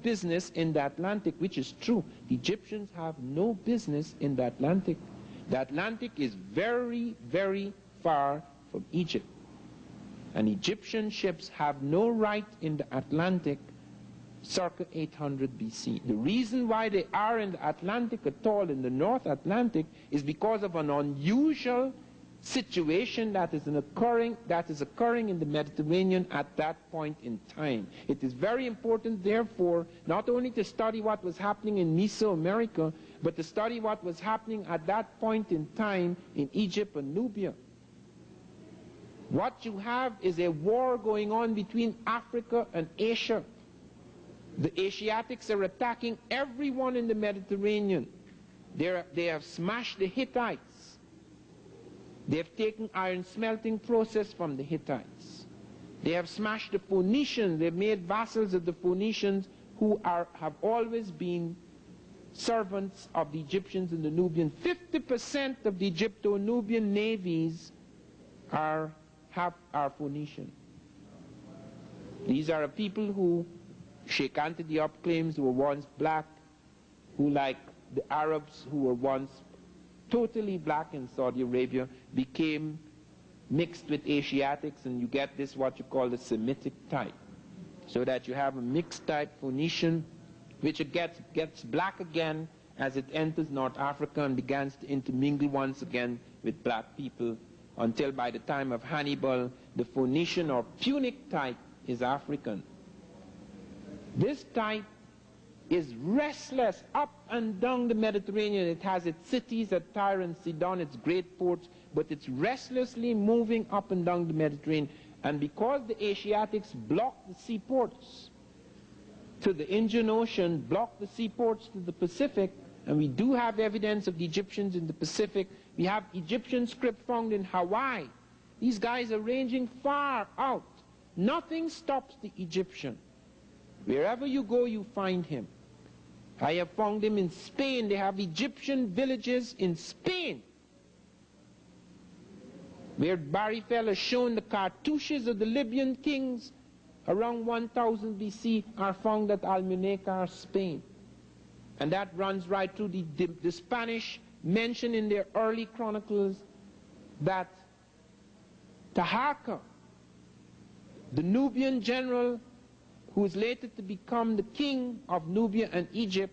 business in the Atlantic, which is true. The Egyptians have no business in the Atlantic. The Atlantic is very, very far from Egypt. And Egyptian ships have no right in the Atlantic circa 800 BC. The reason why they are in the Atlantic at all, in the North Atlantic, is because of an unusual situation that is occurring in the Mediterranean at that point in time. It is very important, therefore, not only to study what was happening in Mesoamerica, but to study what was happening at that point in time in Egypt and Nubia. What you have is a war going on between Africa and Asia. The Asiatics are attacking everyone in the Mediterranean. They have smashed the Hittites. They have taken iron smelting process from the Hittites. They have smashed the Phoenicians. They've made vassals of the Phoenicians who have always been servants of the Egyptians and the Nubians. 50% of the Egypto-Nubian navies are Phoenician. These are people who Sheikh Anta claims who were once black, who, like the Arabs who were once totally black in Saudi Arabia, became mixed with Asiatics, and you get this what you call the Semitic type. So that you have a mixed type Phoenician, which it gets black again as it enters North Africa and begins to intermingle once again with black people, until by the time of Hannibal, the Phoenician or Punic type is African. This type is restless up and down the Mediterranean. It has its cities at Tyre and Sidon, its great ports, but it's restlessly moving up and down the Mediterranean. And because the Asiatics block the seaports to the Indian Ocean, block the seaports to the Pacific, and we do have evidence of the Egyptians in the Pacific. We have Egyptian script found in Hawaii. These guys are ranging far out. Nothing stops the Egyptian. Wherever you go, you find him. I have found him in Spain. They have Egyptian villages in Spain, where Barifel has shown the cartouches of the Libyan kings around 1000 BC are found at Almunecar, Spain. And that runs right through the Spanish mention in their early chronicles that Taharqa, the Nubian general who is later to become the king of Nubia and Egypt,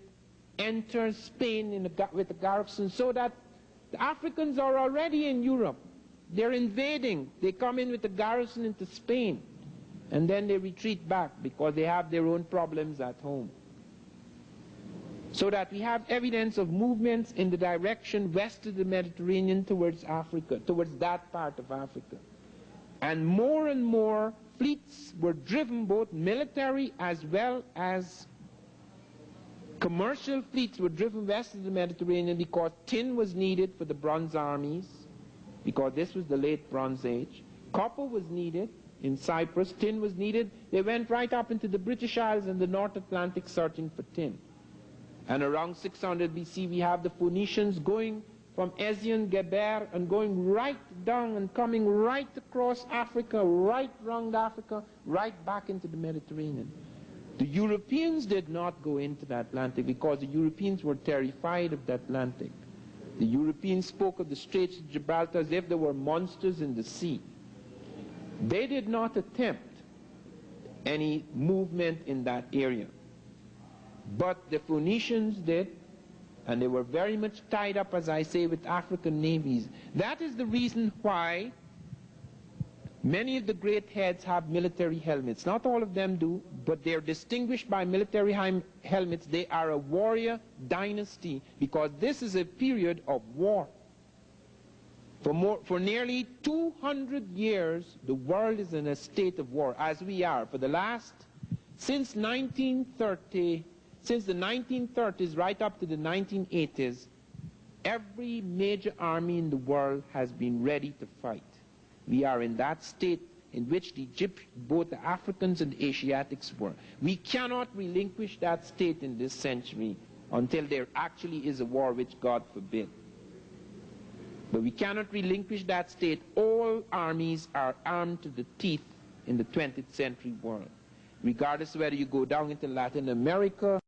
enters Spain with a garrison, so that the Africans are already in Europe. They're invading. They come in with a garrison into Spain, and then they retreat back because they have their own problems at home. So that we have evidence of movements in the direction west of the Mediterranean towards Africa, towards that part of Africa. And more fleets were driven, both military as well as commercial fleets were driven west of the Mediterranean, because tin was needed for the bronze armies, because this was the late Bronze Age. Copper was needed in Cyprus, tin was needed. They went right up into the British Isles and the North Atlantic searching for tin. And around 600 BC we have the Phoenicians going from Ezion Geber and going right down and coming right across Africa, right round Africa, right back into the Mediterranean. The Europeans did not go into the Atlantic because the Europeans were terrified of the Atlantic. The Europeans spoke of the Straits of Gibraltar as if there were monsters in the sea. They did not attempt any movement in that area. But the Phoenicians did, and they were very much tied up, as I say, with African navies. That is the reason why many of the great heads have military helmets. Not all of them do, but they're distinguished by military helmets. They are a warrior dynasty, because this is a period of war. For nearly 200 years, the world is in a state of war, as we are. Since the 1930s right up to the 1980s, every major army in the world has been ready to fight. We are in that state in which both the Africans and the Asiatics were. We cannot relinquish that state in this century until there actually is a war, which God forbid. But we cannot relinquish that state. All armies are armed to the teeth in the 20th century world. regardless of whether you go down into Latin America